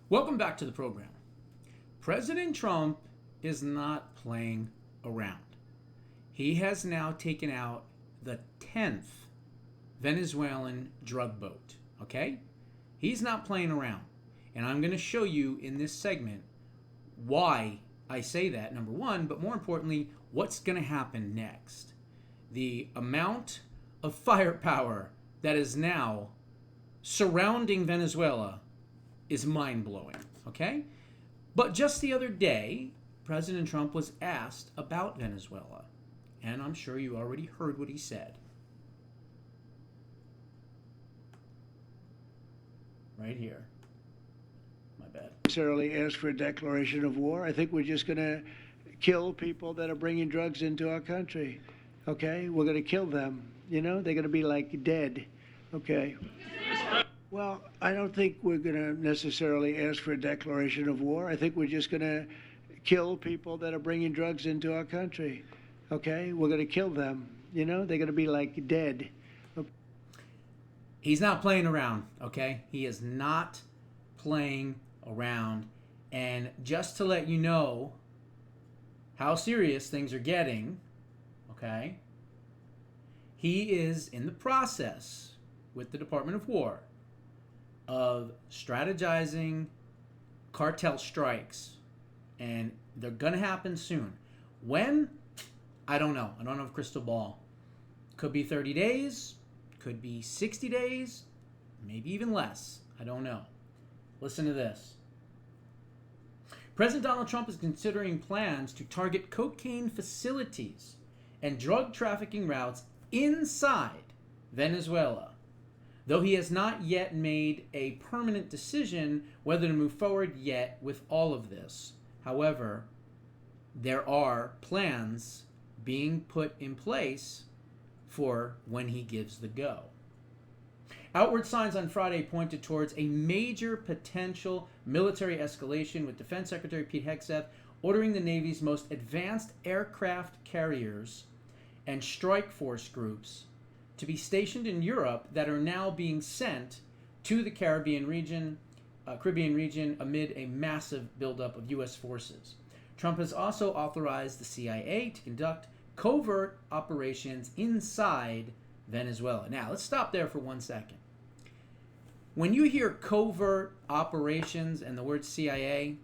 Welcome back to the program. President Trump is not playing around. He has now taken out the 10th Venezuelan drug boat. Okay? He's not playing around. And I'm going to show you in this segment why I say that, number one, but more importantly, what's going to happen next. The amount of firepower that is now surrounding Venezuela is mind-blowing, okay? But just the other day, President Trump was asked about Venezuela, and I'm sure you already heard what he said. Right here. My bad. Necessarily ask for a declaration of war. I think we're just going to kill people that are bringing drugs into our country, okay? We're going to kill them, they're going to be like dead, okay? Well, I don't think we're going to necessarily ask for a declaration of war. I think we're just going to kill people that are bringing drugs into our country. Okay? We're going to kill them. They're going to be like dead. He's not playing around, okay? He is not playing around. And just to let you know how serious things are getting, okay, he is in the process with the Department of War of strategizing cartel strikes, and they're gonna happen soon. When? I don't know. I don't have a crystal ball. Could be 30 days, could be 60 days, maybe even less. I don't know. Listen to this. President Donald Trump is considering plans to target cocaine facilities and drug trafficking routes inside Venezuela, though he has not yet made a permanent decision whether to move forward yet with all of this. However, there are plans being put in place for when he gives the go. Outward signs on Friday pointed towards a major potential military escalation, with Defense Secretary Pete Hegseth ordering the Navy's most advanced aircraft carriers and strike force groups to be stationed in Europe that are now being sent to the Caribbean region amid a massive buildup of U.S. forces. Trump has also authorized the CIA to conduct covert operations inside Venezuela. Now, let's stop there for 1 second. When you hear covert operations and the word CIA,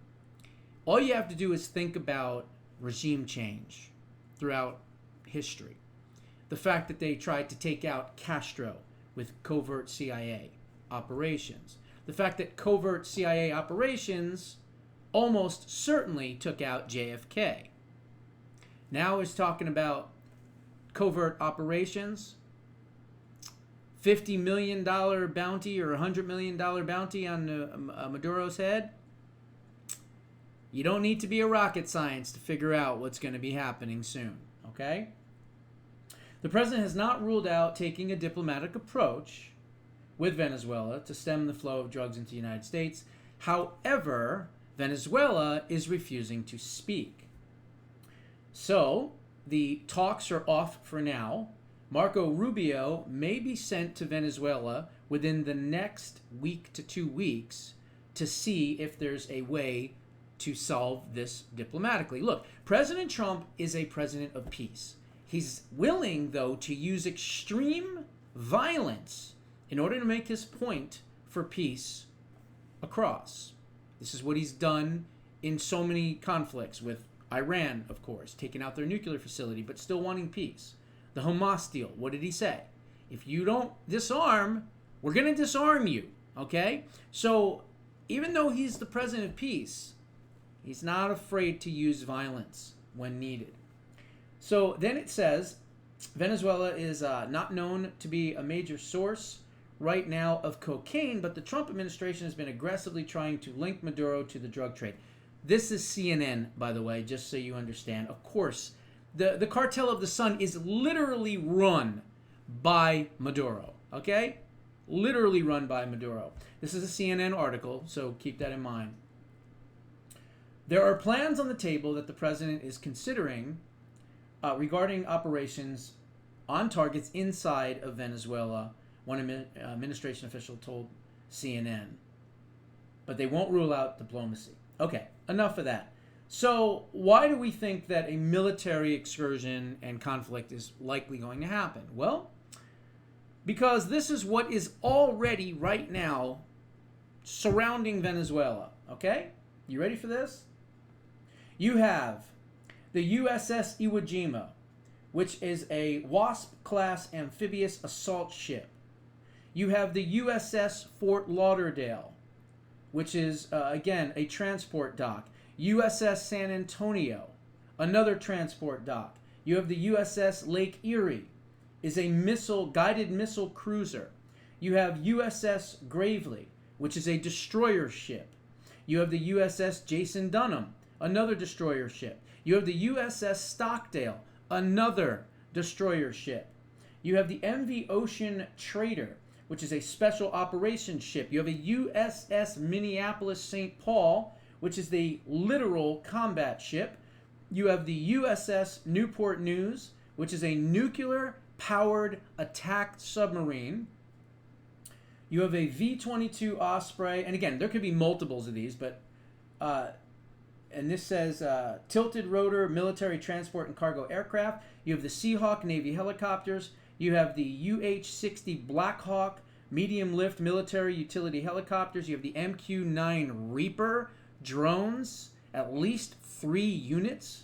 all you have to do is think about regime change throughout history. The fact that they tried to take out Castro with covert CIA operations. The fact that covert CIA operations almost certainly took out JFK. Now he's talking about covert operations, $50 million bounty or $100 million bounty on Maduro's head. You don't need to be a rocket science to figure out what's going to be happening soon, okay? The president has not ruled out taking a diplomatic approach with Venezuela to stem the flow of drugs into the United States. However, Venezuela is refusing to speak. So, the talks are off for now. Marco Rubio may be sent to Venezuela within the next week to 2 weeks to see if there's a way to solve this diplomatically. Look, President Trump is a president of peace. He's willing, though, to use extreme violence in order to make his point for peace across. This is what he's done in so many conflicts with Iran, of course, taking out their nuclear facility, but still wanting peace. The Hamas deal, what did he say? If you don't disarm, we're going to disarm you, okay? So even though he's the president of peace, he's not afraid to use violence when needed. So then it says, Venezuela is not known to be a major source right now of cocaine, but the Trump administration has been aggressively trying to link Maduro to the drug trade. This is CNN, by the way, just so you understand. Of course, the cartel of the sun is literally run by Maduro, okay? Literally run by Maduro. This is a CNN article, so keep that in mind. There are plans on the table that the president is considering regarding operations on targets inside of Venezuela, one administration official told CNN. but they won't rule out diplomacy. Okay, enough of that. So why do we think that a military excursion and conflict is likely going to happen? Well, because this is what is already right now surrounding Venezuela. Okay? You ready for this? You have the USS Iwo Jima, which is a Wasp-class amphibious assault ship. You have the USS Fort Lauderdale, which is, again, a transport dock. USS San Antonio, another transport dock. You have the USS Lake Erie, is a guided missile cruiser. You have USS Gravely, which is a destroyer ship. You have the USS Jason Dunham, another destroyer ship. You have the USS Stockdale, another destroyer ship. You have the MV Ocean Trader, which is a special operations ship. You have a USS Minneapolis St. Paul, which is the literal combat ship. You have the USS Newport News, which is a nuclear-powered attack submarine. You have a V-22 Osprey, and again, there could be multiples of these, but and this says tilted rotor military transport and cargo aircraft. You have the Seahawk Navy helicopters. You have the UH-60 Black Hawk medium lift military utility helicopters. You have the MQ-9 Reaper drones, at least 3 units.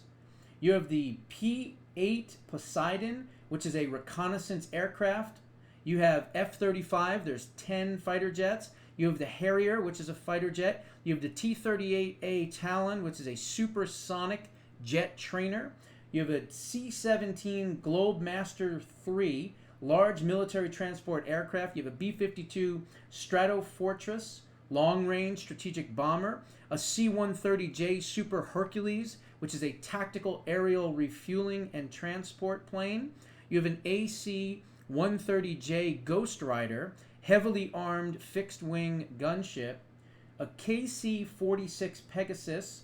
You have the P-8 Poseidon, which is a reconnaissance aircraft. You have F-35, there's 10 fighter jets. You have the Harrier, which is a fighter jet. You have the T-38A Talon, which is a supersonic jet trainer. You have a C-17 Globemaster III, large military transport aircraft. You have a B-52 Stratofortress, long-range strategic bomber. A C-130J Super Hercules, which is a tactical aerial refueling and transport plane. You have an AC-130J Ghost Rider, heavily armed fixed-wing gunship. A KC-46 Pegasus,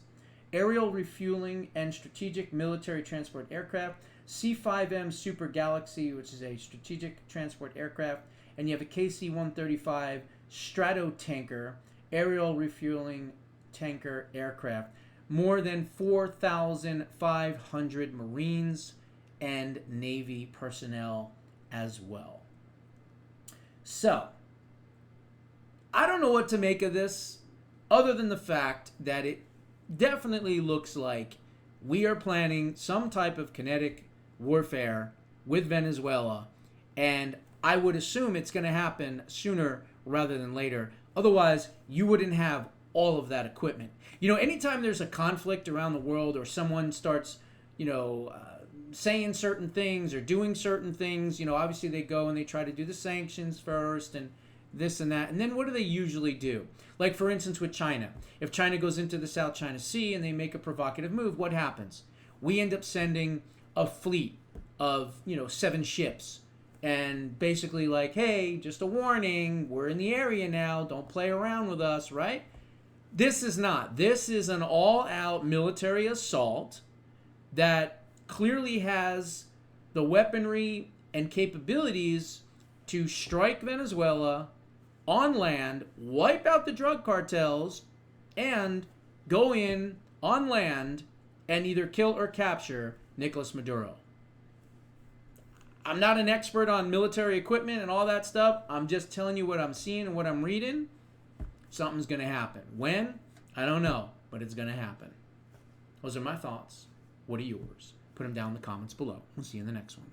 aerial refueling and strategic military transport aircraft. C-5M Super Galaxy, which is a strategic transport aircraft. And you have a KC-135 Stratotanker, aerial refueling tanker aircraft. More than 4,500 Marines and Navy personnel as well. So, I don't know what to make of this, other than the fact that it definitely looks like we are planning some type of kinetic warfare with Venezuela, and I would assume it's going to happen sooner rather than later. Otherwise, you wouldn't have all of that equipment. You know, anytime there's a conflict around the world or someone starts, saying certain things or doing certain things, obviously they go and they try to do the sanctions first and this and that. And then what do they usually do? Like, for instance, with China. If China goes into the South China Sea and they make a provocative move, what happens? We end up sending a fleet of, 7 ships. And basically like, hey, just a warning, we're in the area now, don't play around with us, right? This is not. This is an all-out military assault that clearly has the weaponry and capabilities to strike Venezuela on land, wipe out the drug cartels, and go in on land and either kill or capture Nicolas Maduro. I'm not an expert on military equipment and all that stuff. I'm just telling you what I'm seeing and what I'm reading. Something's going to happen. When? I don't know, but it's going to happen. Those are my thoughts. What are yours? Put them down in the comments below. We'll see you in the next one.